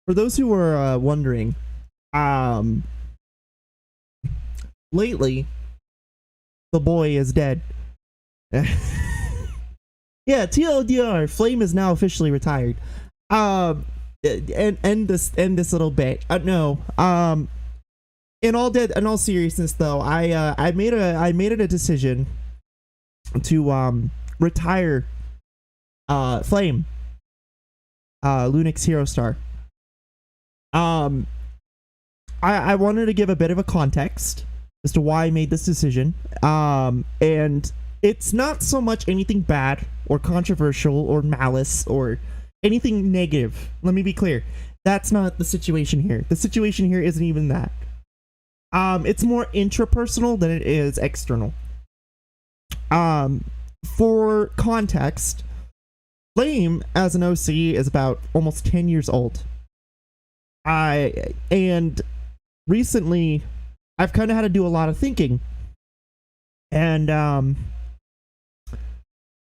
For those who are wondering, um, lately the boy is dead. Yeah, TLDR, Flame is now officially retired. And end this little bit. No. In all seriousness, though, I made it a decision to retire Flame, Lunyx Herostar. I wanted to give a bit of a context as to why I made this decision. And it's not so much anything bad or controversial or malice or anything negative. Let me be clear. That's not the situation here. The situation here isn't even that. It's more intrapersonal than it is external. For context, Flame as an OC is about almost 10 years old. And recently I've kind of had to do a lot of thinking. And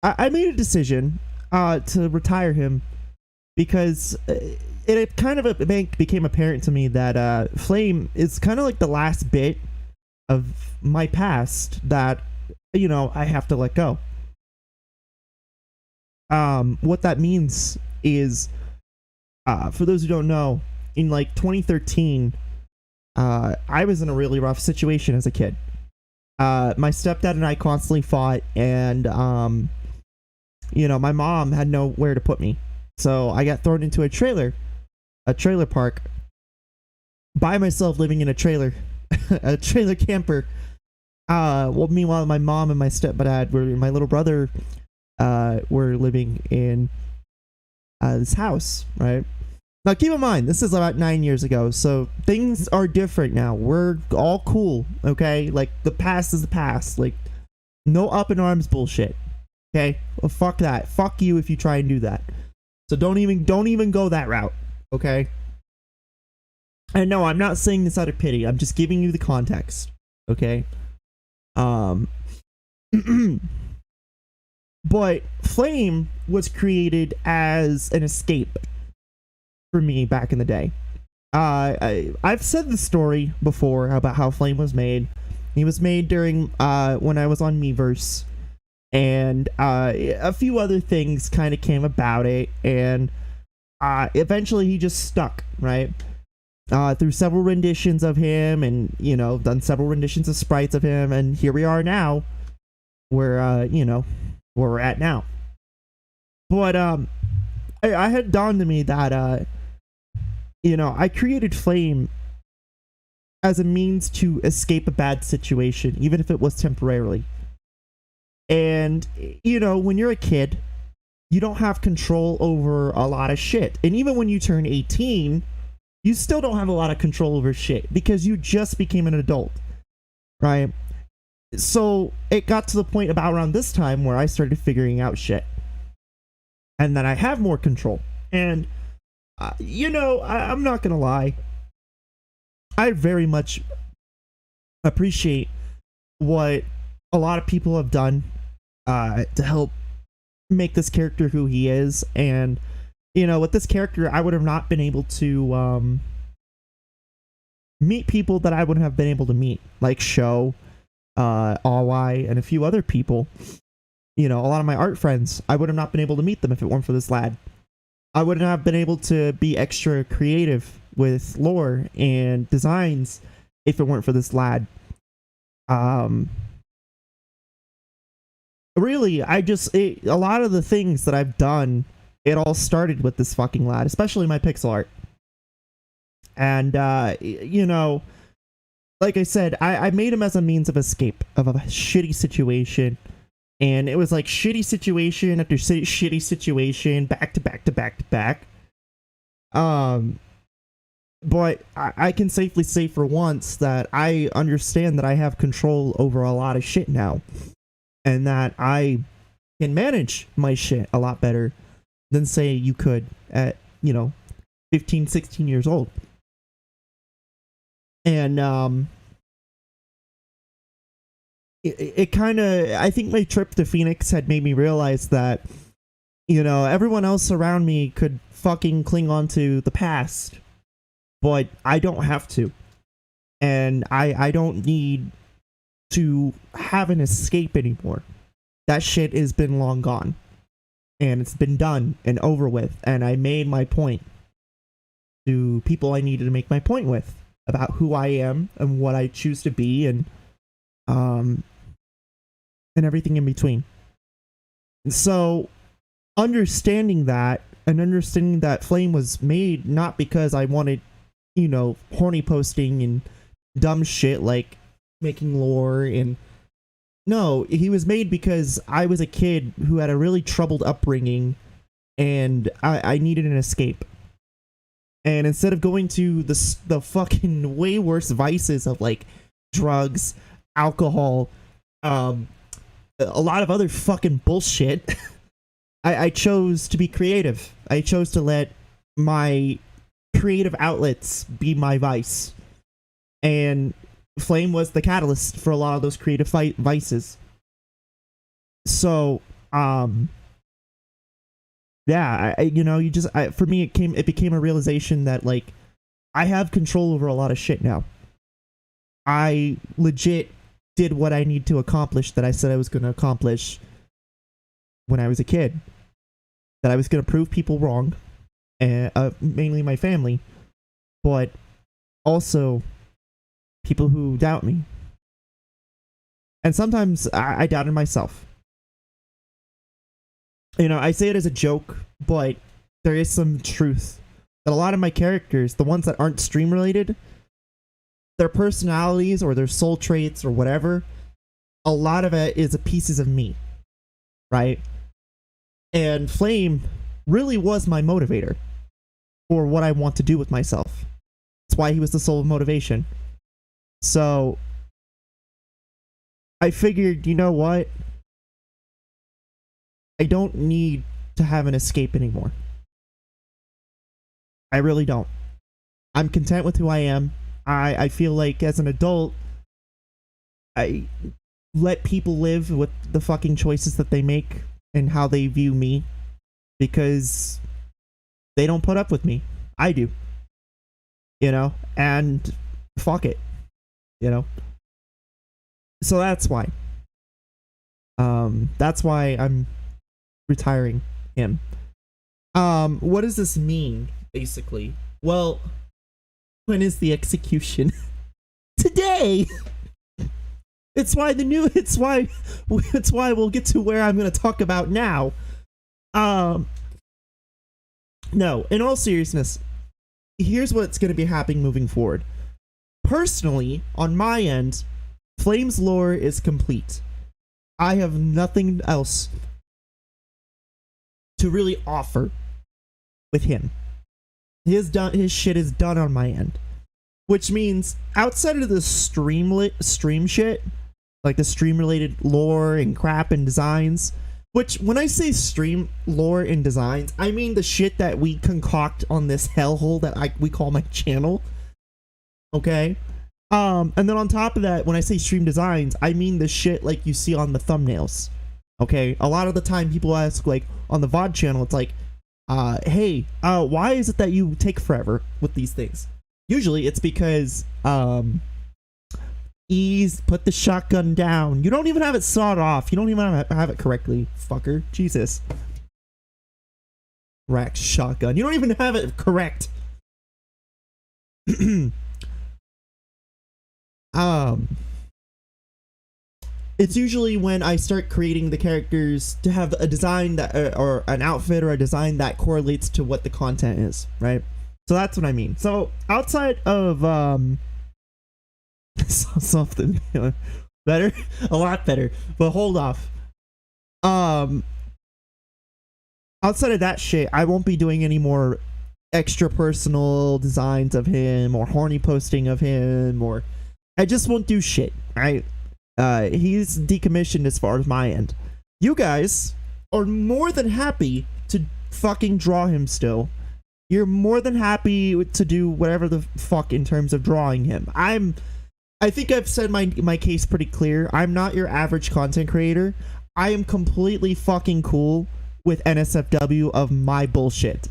I made a decision to retire him because it kind of became apparent to me that Flame is kind of like the last bit of my past that, you know, I have to let go. What that means is, for those who don't know, in like 2013, I was in a really rough situation as a kid. My stepdad and I constantly fought, and you know, my mom had nowhere to put me, so I got thrown into a trailer park by myself, living in a trailer, a trailer camper. Well, meanwhile, my mom and my stepdad my little brother were living in this house, right? Now, keep in mind, this is about 9 years ago, so things are different now. We're all cool, okay? Like, the past is the past. Like, no up in arms bullshit, okay? Well, fuck that. Fuck you if you try and do that. So don't even go that route, okay? And no, I'm not saying this out of pity. I'm just giving you the context, okay? But Flame was created as an escape for me back in the day. I've said the story before about how Flame was made. He was made during when I was on Miiverse, and a few other things kind of came about it, and eventually he just stuck, right? Through several renditions of him, and, you know, done several renditions of sprites of him, and here we are now, where you know, where we're at now. But I had dawned to me that you know, I created Flame as a means to escape a bad situation, even if it was temporarily. And, you know, when you're a kid, you don't have control over a lot of shit. And even when you turn 18, you still don't have a lot of control over shit because you just became an adult, right? So it got to the point about around this time where I started figuring out shit. And then I have more control. And you know, I'm not gonna lie, I very much appreciate what a lot of people have done to help make this character who he is. And, you know, with this character, I would have not been able to meet people that I wouldn't have been able to meet, like Sho, Alwai, and a few other people. You know, a lot of my art friends, I would have not been able to meet them if it weren't for this lad. I wouldn't have been able to be extra creative with lore and designs if it weren't for this lad. Really, a lot of the things that I've done, it all started with this fucking lad, especially my pixel art. And, you know, like I said, I made him as a means of escape of a shitty situation. And it was like shitty situation after shitty situation, back to back to back to back. But I can safely say for once that I understand that I have control over a lot of shit now. And that I can manage my shit a lot better than, say, you could at, you know, 15, 16 years old. And, it kind of, I think my trip to Phoenix had made me realize that, You know, everyone else around me could fucking cling on to the past, but I don't have to. And I don't need to have an escape anymore. That shit has been long gone. And it's been done and over with. And I made my point to people I needed to make my point with about who I am and what I choose to be, and everything in between. And so understanding that, and understanding that Flame was made not because I wanted, you know, horny posting and dumb shit like making lore, and no, he was made because I was a kid who had a really troubled upbringing, and I needed an escape. And instead of going to the fucking way worse vices of like drugs, alcohol, a lot of other fucking bullshit, I chose to be creative. I chose to let my creative outlets be my vice. And Flame was the catalyst for a lot of those creative vices. So, yeah, for me, it became a realization that, like, I have control over a lot of shit now. I legit did what I need to accomplish that I said I was going to accomplish when I was a kid. That I was going to prove people wrong, mainly my family, but also people who doubt me. And sometimes I doubted myself. You know, I say it as a joke, but there is some truth that a lot of my characters, the ones that aren't stream related, their personalities or their soul traits or whatever, a lot of it is pieces of me, right? And Flame really was my motivator for what I want to do with myself. That's why he was the soul of motivation. So I figured, you know what? I don't need to have an escape anymore. I really don't. I'm content with who I am. I feel like as an adult, I let people live with the fucking choices that they make and how they view me, because they don't put up with me. I do. You know? And fuck it. You know? So that's why. That's why I'm retiring him. What does this mean, basically? Well, when is the execution? Today! It's why we'll get to where I'm going to talk about now. No, in all seriousness, here's what's going to be happening moving forward. Personally, on my end, Flame's lore is complete. I have nothing else to really offer with him. His shit is done on my end. Which means, outside of the stream shit, like the stream-related lore and crap and designs, which, when I say stream lore and designs, I mean the shit that we concoct on this hellhole that we call my channel. Okay? And then on top of that, when I say stream designs, I mean the shit like you see on the thumbnails. Okay? A lot of the time people ask, like, on the VOD channel, it's like, hey, why is it that you take forever with these things? Usually it's because, ease, put the shotgun down. You don't even have it sawed off. You don't even have it correctly, fucker. Jesus. Rack shotgun. You don't even have it correct. It's usually when I start creating the characters to have a design that, or an outfit or a design that correlates to what the content is, right? So that's what I mean. So outside of something better, a lot better, but hold off. Outside of that shit, I won't be doing any more extra personal designs of him or horny posting of him, or I just won't do shit, right? He's decommissioned as far as my end. You guys are more than happy to fucking draw him still. You're more than happy to do whatever the fuck in terms of drawing him. I think I've said my case pretty clear. I'm not your average content creator. I am completely fucking cool with NSFW of my bullshit.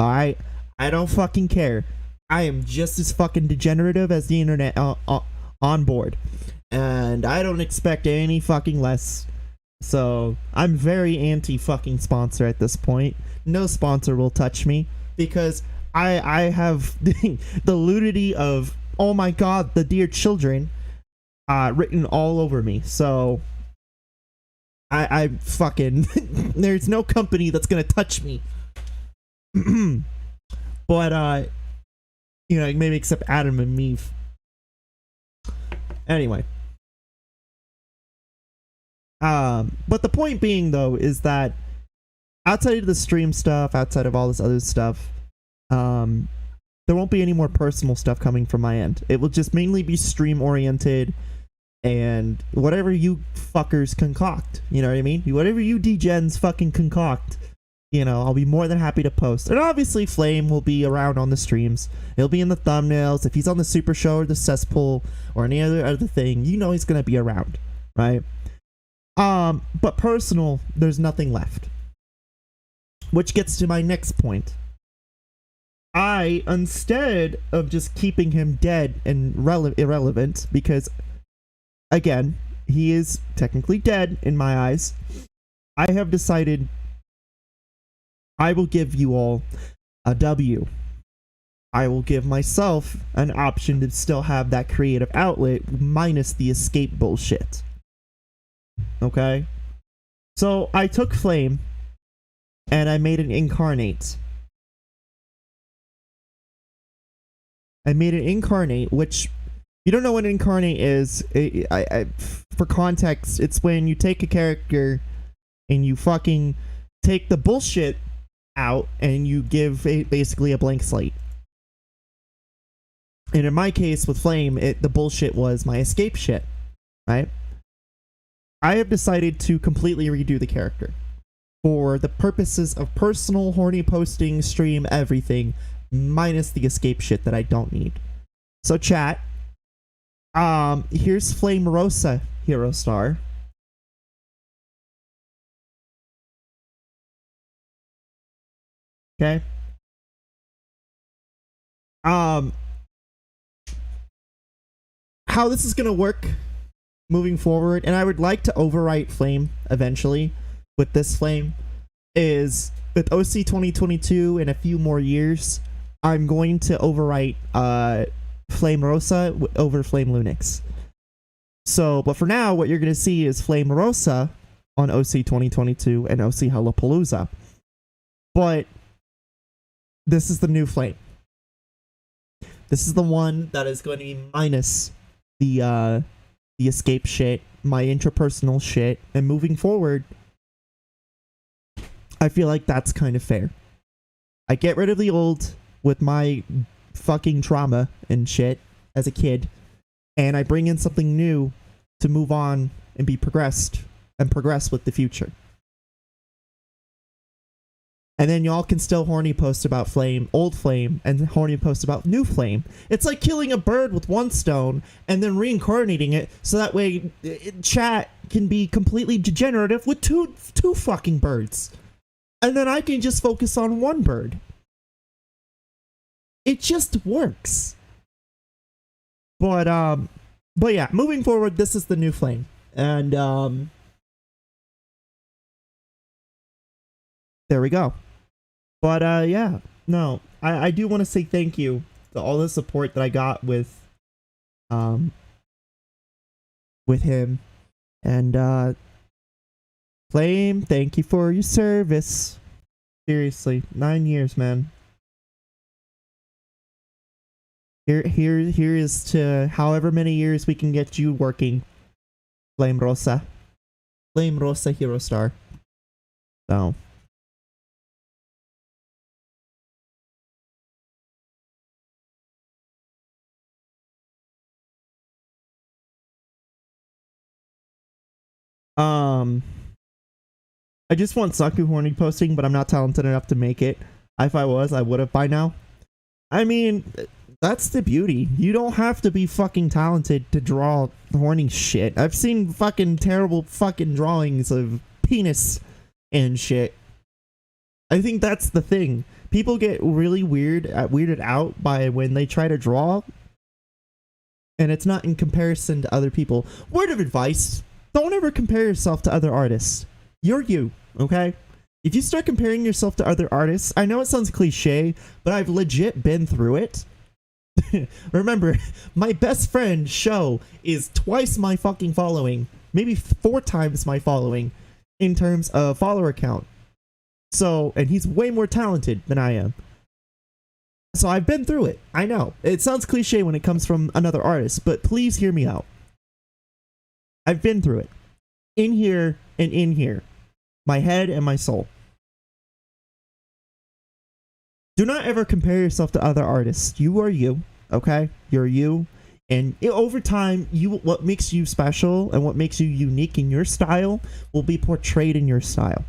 Alright? I don't fucking care. I am just as fucking degenerative as the internet on board. And I don't expect any fucking less. So, I'm very anti-fucking sponsor at this point. No sponsor will touch me. Because I have the nudity of, oh my god, the dear children, written all over me. So, I fucking, there's no company that's gonna touch me. But, you know, maybe except Adam and Meave. Anyway. But the point being, though, is that outside of the stream stuff, outside of all this other stuff, there won't be any more personal stuff coming from my end. It will just mainly be stream-oriented, and whatever you fuckers concoct, you know what I mean? Whatever you degens fucking concoct, you know, I'll be more than happy to post. And obviously, Flame will be around on the streams. He'll be in the thumbnails. If he's on the Super Show or the Cesspool or any other thing, you know he's gonna be around, right? But personal, there's nothing left. Which gets to my next point. I, instead of just keeping him dead and irrelevant, because, again, he is technically dead in my eyes, I have decided I will give you all a W. I will give myself an option to still have that creative outlet minus the escape bullshit. Okay? So, I took Flame and I made an incarnate. I made an incarnate, which, you don't know what an incarnate is. For context, it's when you take a character and you fucking take the bullshit out and you give basically a blank slate. And in my case with Flame, the bullshit was my escape shit, right? I have decided to completely redo the character for the purposes of personal, horny posting, stream, everything, minus the escape shit that I don't need. So chat, here's Flame Rosa Herostar. Okay. How this is gonna work moving forward, and I would like to overwrite Flame eventually with this Flame, is with OC 2022 in a few more years, I'm going to overwrite Flame Rosa over Flame Lunyx. So, but for now, what you're going to see is Flame Rosa on OC 2022 and OC Hellapalooza. But this is the new Flame. This is the one that is going to be minus the escape shit, my intrapersonal shit, and moving forward, I feel like that's kind of fair. I get rid of the old with my fucking trauma and shit as a kid, and I bring in something new to move on and be progressed and progress with the future. And then y'all can still horny post about Flame, old Flame, and horny post about new Flame. It's like killing a bird with one stone and then reincarnating it so that way chat can be completely degenerative with two fucking birds. And then I can just focus on one bird. It just works. But yeah, moving forward, this is the new Flame. And there we go. But yeah, no, I do want to say thank you to all the support that I got with him. And Flame, thank you for your service. Seriously, 9 years, man. Here is to however many years we can get you working, Flame Rosa. Flame Rosa Herostar. So. I just want Saku horny posting, but I'm not talented enough to make it. If I was, I would have by now. I mean, that's the beauty. You don't have to be fucking talented to draw horny shit. I've seen fucking terrible fucking drawings of penis and shit. I think that's the thing. People get really weirded out by when they try to draw, and it's not in comparison to other people. Word of advice: don't ever compare yourself to other artists. You're you, okay? If you start comparing yourself to other artists, I know it sounds cliche, but I've legit been through it. Remember, my best friend show is twice my fucking following, maybe 4 times my following in terms of follower count. So, and he's way more talented than I am. So I've been through it. I know. It sounds cliche when it comes from another artist, but please hear me out. I've been through it. In here and in here. My head and my soul. Do not ever compare yourself to other artists. You are you, okay? You're you. And over time, what makes you special and what makes you unique in your style will be portrayed in your style.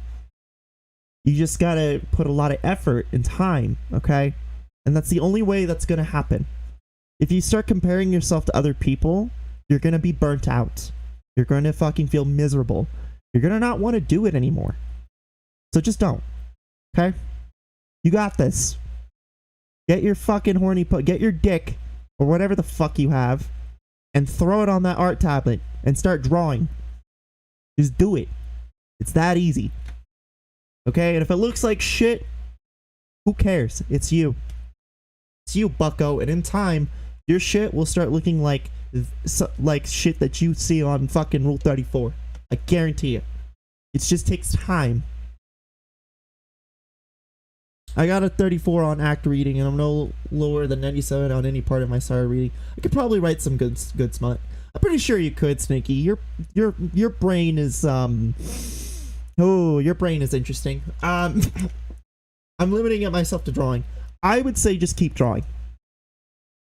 You just gotta put a lot of effort and time, okay? And that's the only way that's gonna happen. If you start comparing yourself to other people, you're gonna be burnt out. You're gonna fucking feel miserable. You're gonna not want to do it anymore. So just don't. Okay? You got this. Get your fucking get your dick, or whatever the fuck you have, and throw it on that art tablet and start drawing. Just do it. It's that easy. Okay? And if it looks like shit, who cares? It's you. It's you, bucko. And in time, your shit will start looking like shit that you see on fucking Rule 34. I guarantee it. It just takes time. I got a 34 on act reading, and I'm no lower than 97 on any part of my star reading. I could probably write some good smut. I'm pretty sure you could, Snaky. Your brain is your brain is interesting. I'm limiting myself to drawing. I would say just keep drawing.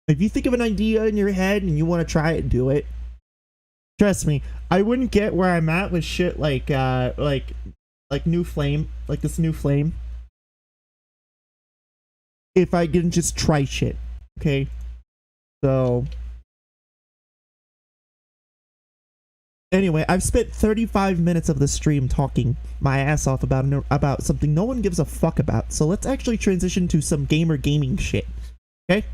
If you think of an idea in your head and you want to try it, do it. Trust me, I wouldn't get where I'm at with shit like new flame, like this new flame, if I didn't just try shit. Okay, so anyway, I've spent 35 minutes of the stream talking my ass off about something no one gives a fuck about. So let's actually transition to some gaming shit. Okay.